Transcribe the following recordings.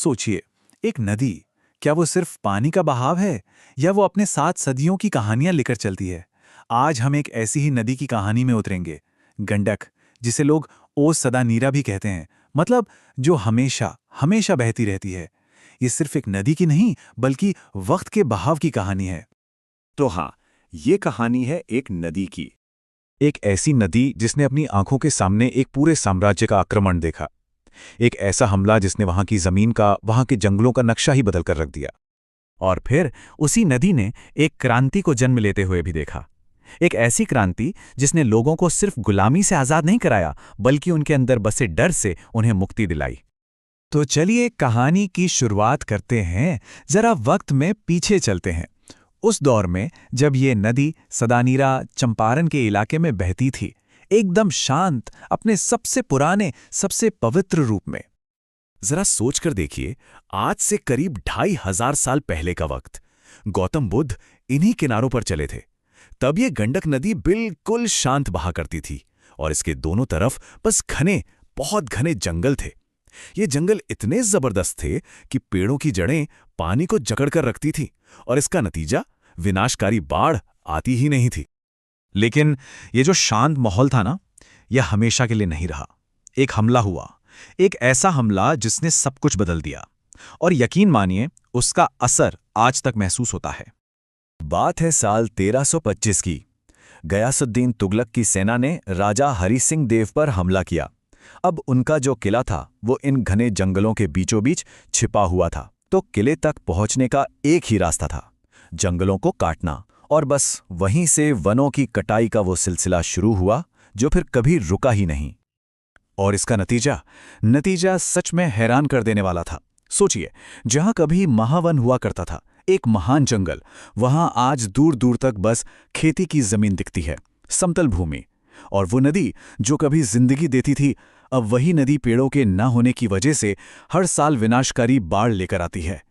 सोचिए, एक नदी, क्या वो सिर्फ पानी का बहाव है या वो अपने साथ सदियों की कहानियां लेकर चलती है? आज हम एक ऐसी ही नदी की कहानी में उतरेंगे, गंडक, जिसे लोग ओ सदा नीरा भी कहते हैं, मतलब जो हमेशा हमेशा बहती रहती है। ये सिर्फ एक नदी की नहीं, बल्कि वक्त के बहाव की कहानी है। तो हाँ, ये कहानी है एक नदी की। एक ऐसी नदी जिसने अपनी आंखों के सामने एक पूरे साम्राज्य का आक्रमण देखा। एक ऐसा हमला जिसने वहां की जमीन का, वहां के जंगलों का नक्शा ही बदल कर रख दिया। और फिर उसी नदी ने एक क्रांति को जन्म लेते हुए भी देखा। एक ऐसी क्रांति जिसने लोगों को सिर्फ गुलामी से आजाद नहीं कराया, बल्कि उनके अंदर बसे डर से उन्हें मुक्ति दिलाई। तो चलिए कहानी की शुरुआत करते हैं। जरा वक्त में पीछे चलते हैं, उस दौर में जब ये नदी सदानीरा चंपारण के इलाके में बहती थी, एकदम शांत, अपने सबसे पुराने, सबसे पवित्र रूप में। जरा सोचकर देखिए, आज से करीब 2500 साल पहले का वक्त। गौतम बुद्ध इन्हीं किनारों पर चले थे। तब ये गंडक नदी बिल्कुल शांत बहा करती थी और इसके दोनों तरफ बस घने, बहुत घने जंगल थे। ये जंगल इतने जबरदस्त थे कि पेड़ों की जड़ें पानी को जकड़ कर रखती थी और इसका नतीजा विनाशकारी बाढ़ आती ही नहीं थी। लेकिन ये जो शांत माहौल था ना, यह हमेशा के लिए नहीं रहा। एक हमला हुआ, एक ऐसा हमला जिसने सब कुछ बदल दिया। और यकीन मानिए, उसका असर आज तक महसूस होता है। बात है साल 1325 की। गयासुद्दीन तुगलक की सेना ने राजा हरि सिंह देव पर हमला किया। अब उनका जो किला था वो इन घने जंगलों के बीचों बीच छिपा हुआ था। तो किले तक पहुंचने का एक ही रास्ता था, जंगलों को काटना। और बस वहीं से वनों की कटाई का वो सिलसिला शुरू हुआ जो फिर कभी रुका ही नहीं। और इसका नतीजा सच में हैरान कर देने वाला था। सोचिए, जहां कभी महावन हुआ करता था, एक महान जंगल, वहां आज दूर दूर तक बस खेती की जमीन दिखती है, समतल भूमि। और वो नदी जो कभी जिंदगी देती थी, अब वही नदी पेड़ों के न होने की वजह से हर साल विनाशकारी बाढ़ लेकर आती है।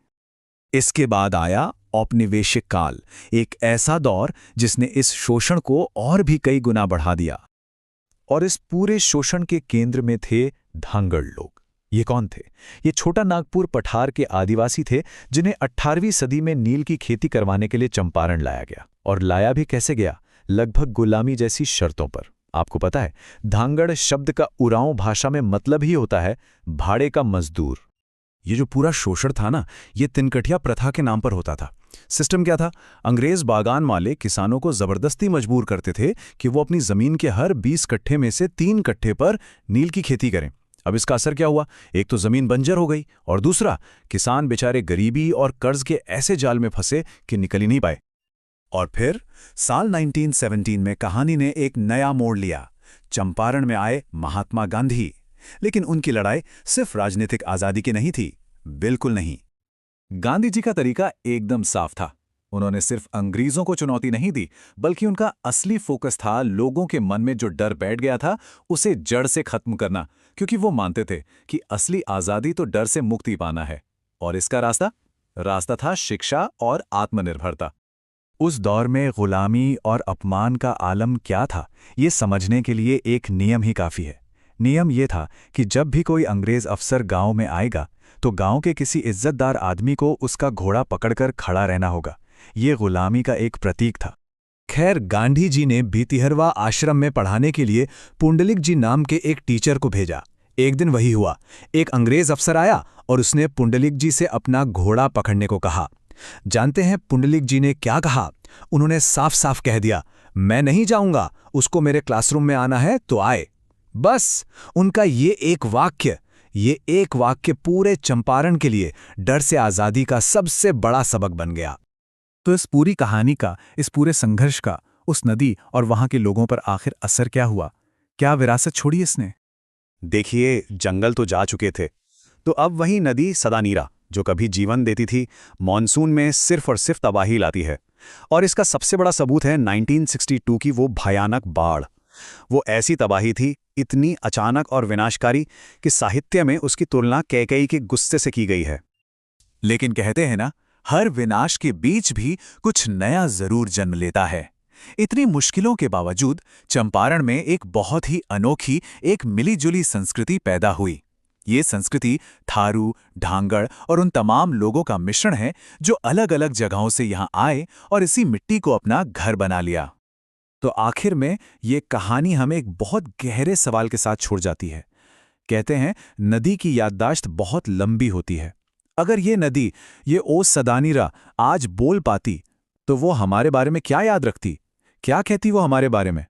इसके बाद आया औपनिवेशिक काल, एक ऐसा दौर जिसने इस शोषण को और भी कई गुना बढ़ा दिया। और इस पूरे शोषण के केंद्र में थे धांगड़ लोग। ये कौन थे? ये छोटा नागपुर पठार के आदिवासी थे जिन्हें 18वीं सदी में नील की खेती करवाने के लिए चंपारण लाया गया। और लाया भी कैसे गया? लगभग गुलामी जैसी शर्तों पर। आपको पता है, धांगड़ शब्द का उरांव भाषा में मतलब ही होता है भाड़े का मजदूर। ये जो पूरा शोषण था ना, ये तिनकठिया प्रथा के नाम पर होता था। सिस्टम क्या था? अंग्रेज बागान मालिक किसानों को जबरदस्ती मजबूर करते थे कि वो अपनी जमीन के हर 20 कट्ठे में से 3 कट्ठे पर नील की खेती करें। अब इसका असर क्या हुआ? एक तो जमीन बंजर हो गई, और दूसरा, किसान बेचारे गरीबी और कर्ज के ऐसे जाल में फंसे कि निकल ही नहीं पाए। और फिर साल 1917 में कहानी ने एक नया मोड़ लिया। चंपारण में आए महात्मा गांधी। लेकिन उनकी लड़ाई सिर्फ राजनीतिक आजादी की नहीं थी, बिल्कुल नहीं। गांधी जी का तरीका एकदम साफ था। उन्होंने सिर्फ अंग्रेजों को चुनौती नहीं दी, बल्कि उनका असली फोकस था लोगों के मन में जो डर बैठ गया था, उसे जड़ से खत्म करना। क्योंकि वो मानते थे कि असली आजादी तो डर से मुक्ति पाना है। और इसका रास्ता था शिक्षा और आत्मनिर्भरता। उस दौर में गुलामी और अपमान का आलम क्या था, ये समझने के लिए एक नियम ही काफी है। नियम ये था कि जब भी कोई अंग्रेज अफसर गांव में आएगा, तो गांव के किसी इज्जतदार आदमी को उसका घोड़ा पकड़कर खड़ा रहना होगा। ये गुलामी का एक प्रतीक था। खैर, गांधी जी ने भीतिहरवा आश्रम में पढ़ाने के लिए पुंडलिक जी नाम के एक टीचर को भेजा। एक दिन वही हुआ, एक अंग्रेज अफसर आया और उसने पुंडलिक जी से अपना घोड़ा पकड़ने को कहा। जानते हैं पुंडलिक जी ने क्या कहा? उन्होंने साफ साफ कह दिया, मैं नहीं जाऊंगा, उसको मेरे क्लासरूम में आना है तो आए। बस उनका ये एक वाक्य पूरे चंपारण के लिए डर से आजादी का सबसे बड़ा सबक बन गया। तो इस पूरी कहानी का, इस पूरे संघर्ष का उस नदी और वहां के लोगों पर आखिर असर क्या हुआ? क्या विरासत छोड़ी इसने? देखिए, जंगल तो जा चुके थे, तो अब वही नदी सदानीरा, जो कभी जीवन देती थी, मॉनसून में सिर्फ और सिर्फ तबाही लाती है। और इसका सबसे बड़ा सबूत है 1962 की वो भयानक बाढ़। वो ऐसी तबाही थी, इतनी अचानक और विनाशकारी, कि साहित्य में उसकी तुलना कैकेयी के गुस्से से की गई है। लेकिन कहते हैं ना, हर विनाश के बीच भी कुछ नया जरूर जन्म लेता है। इतनी मुश्किलों के बावजूद चंपारण में एक बहुत ही अनोखी, एक मिलीजुली संस्कृति पैदा हुई। ये संस्कृति थारू, ढांगड़ और उन तमाम लोगों का मिश्रण है जो अलग अलग जगहों से यहाँ आए और इसी मिट्टी को अपना घर बना लिया। तो आखिर में ये कहानी हमें एक बहुत गहरे सवाल के साथ छोड़ जाती है। कहते हैं नदी की याददाश्त बहुत लंबी होती है। अगर ये नदी, ये ओस सदानीरा आज बोल पाती तो वो हमारे बारे में क्या याद रखती, क्या कहती वो हमारे बारे में?